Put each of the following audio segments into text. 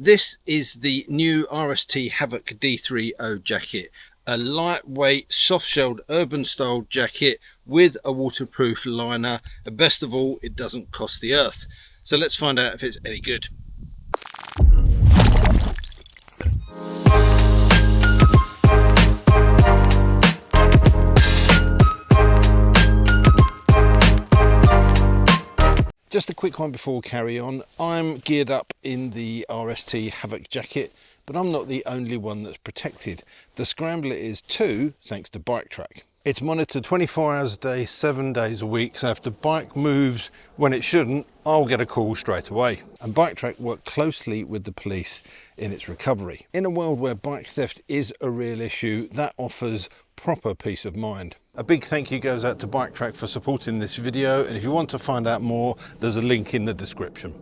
This is the new RST Havoc D30 jacket, a lightweight, soft-shelled, urban-style jacket with a waterproof liner, and best of all, it doesn't cost the earth. So let's find out if it's any good. Just a quick one before we carry on. I'm geared up in the RST Havoc jacket, but I'm not the only one that's protected. The Scrambler is too, thanks to BikeTrack. It's monitored 24 hours a day, 7 days a week, so if the bike moves when it shouldn't, I'll get a call straight away. And BikeTrack work closely with the police in its recovery. In a world where bike theft is a real issue, that offers proper peace of mind. A big thank you goes out to BikeTrack for supporting this video, and if you want to find out more, there's a link in the description.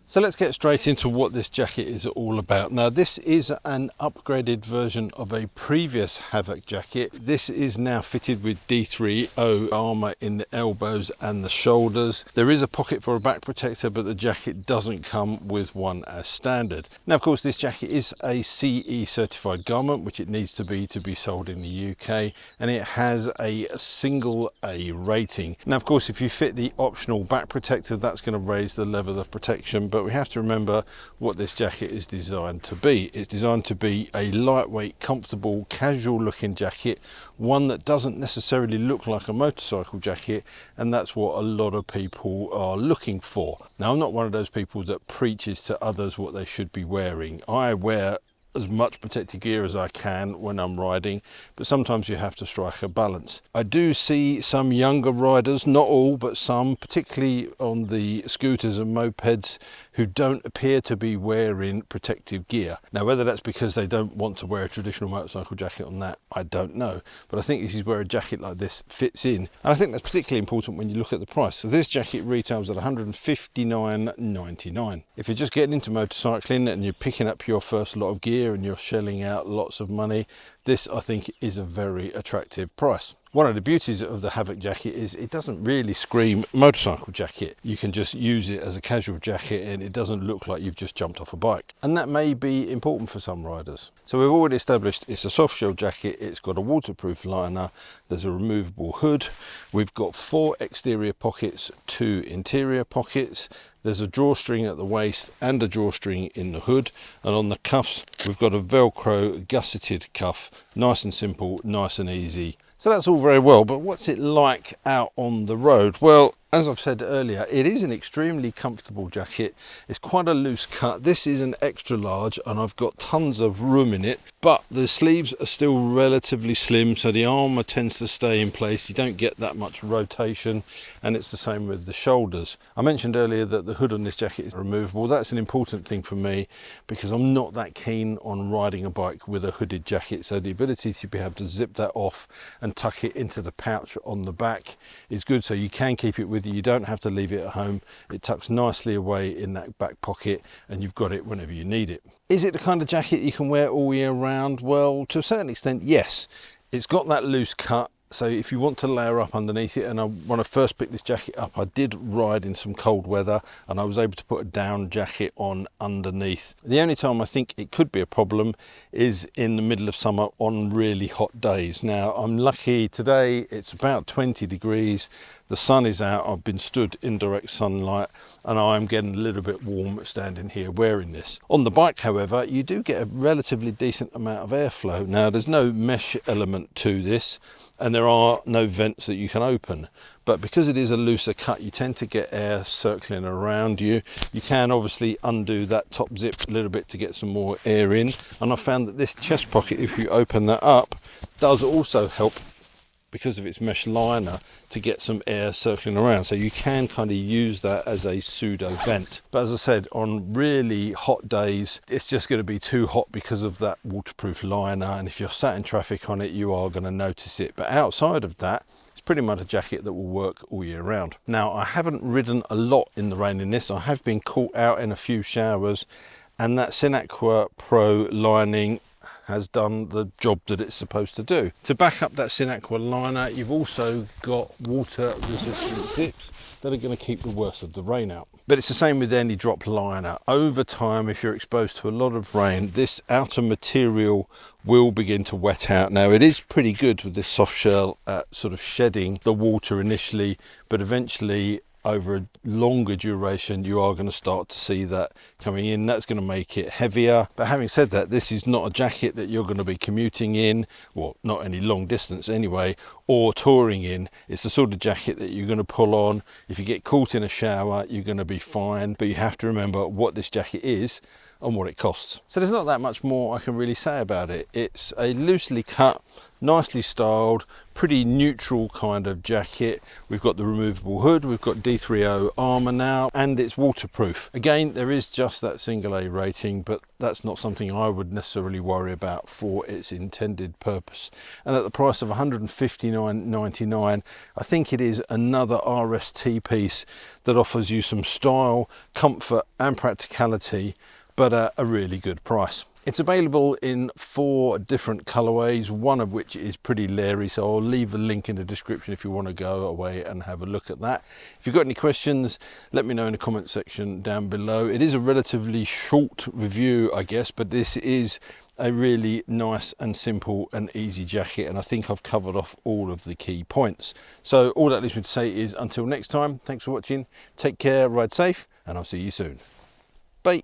So let's get straight into what this jacket is all about. Now, this is an upgraded version of a previous Havoc jacket. This is now fitted with D30 armour in the elbows and the shoulders. There is a pocket for a back protector, but the jacket doesn't come with one as standard. Now, of course, this jacket is a CE certified garment, which it needs to be sold in the UK, and it has a single A rating. Now, of course, if you fit the optional back protector, that's going to raise the level of protection, but we have to remember what this jacket is designed to be. It's designed to be a lightweight, comfortable, casual looking jacket, one that doesn't necessarily look like a motorcycle jacket, and that's what a lot of people are looking for. Now, I'm not one of those people that preaches to others what they should be wearing. I wear as much protective gear as I can when I'm riding, but sometimes you have to strike a balance. I do see some younger riders, not all, but some, particularly on the scooters and mopeds, who don't appear to be wearing protective gear. Now, whether that's because they don't want to wear a traditional motorcycle jacket on that, I don't know. But I think this is where a jacket like this fits in. And I think that's particularly important when you look at the price. So this jacket retails at $159.99. If you're just getting into motorcycling and you're picking up your first lot of gear and you're shelling out lots of money, this, I think, is a very attractive price. One of the beauties of the Havoc jacket is it doesn't really scream motorcycle jacket. You can just use it as a casual jacket and it doesn't look like you've just jumped off a bike. And that may be important for some riders. So we've already established it's a soft shell jacket, it's got a waterproof liner, there's a removable hood, we've got 4 exterior pockets, 2 interior pockets, there's a drawstring at the waist and a drawstring in the hood, and on the cuffs we've got a Velcro gusseted cuff, nice and simple, nice and easy. So that's all very well, but what's it like out on the road? Well, as I've said earlier, it is an extremely comfortable jacket. It's quite a loose cut. This is an extra large and I've got tons of room in it, but the sleeves are still relatively slim, so the armour tends to stay in place. You don't get that much rotation, and it's the same with the shoulders. I mentioned earlier that the hood on this jacket is removable. That's an important thing for me because I'm not that keen on riding a bike with a hooded jacket, so the ability to be able to zip that off and tuck it into the pouch on the back is good, so you can keep it with you. You don't have to leave it at home. It tucks nicely away in that back pocket and you've got it whenever you need it. Is it the kind of jacket you can wear all year round? Well, to a certain extent, yes. It's got that loose cut, so if you want to layer up underneath it, and when I first picked this jacket up, I did ride in some cold weather and I was able to put a down jacket on underneath. The only time I think it could be a problem is in the middle of summer on really hot days. Now, I'm lucky today, it's about 20 degrees, the sun is out, I've been stood in direct sunlight and I'm getting a little bit warm standing here wearing this. On the bike, however, you do get a relatively decent amount of airflow. Now, there's no mesh element to this and there are no vents that you can open, but because it is a looser cut, you tend to get air circling around you. You can obviously undo that top zip a little bit to get some more air in, and I found that this chest pocket, if you open that up, does also help because of its mesh liner to get some air circling around, so you can kind of use that as a pseudo vent. But as I said, on really hot days it's just going to be too hot because of that waterproof liner, and if you're sat in traffic on it you are going to notice it. But outside of that, it's pretty much a jacket that will work all year round. Now, I haven't ridden a lot in the rain in this. I have been caught out in a few showers, and that Sinaqua Pro lining has done the job that it's supposed to do. To back up that Sinaqua liner, you've also got water resistant zips that are going to keep the worst of the rain out. But it's the same with any drop liner. Over time, if you're exposed to a lot of rain, this outer material will begin to wet out. Now, it is pretty good with this soft shell at sort of shedding the water initially, but eventually over a longer duration you are going to start to see that coming in. That's going to make it heavier. But having said that, this is not a jacket that you're going to be commuting in, well, not any long distance anyway, or touring in. It's the sort of jacket that you're going to pull on. If you get caught in a shower, you're going to be fine, but you have to remember what this jacket is and what it costs. So there's not that much more I can really say about it. It's a loosely cut, nicely styled, pretty neutral kind of jacket. We've got the removable hood, we've got D3O armor now, and it's waterproof. Again, there is just that single A rating, but that's not something I would necessarily worry about for its intended purpose. And at the price of $159.99, I think it is another RST piece that offers you some style, comfort and practicality, but at a really good price. It's available in 4 different colorways, one of which is pretty leery, so I'll leave a link in the description if you want to go away and have a look at that. If you've got any questions, let me know in the comment section down below. It is a relatively short review, I guess, but this is a really nice and simple and easy jacket, and I think I've covered off all of the key points. So all that leaves me to say is until next time, thanks for watching, take care, ride safe, and I'll see you soon. Bye.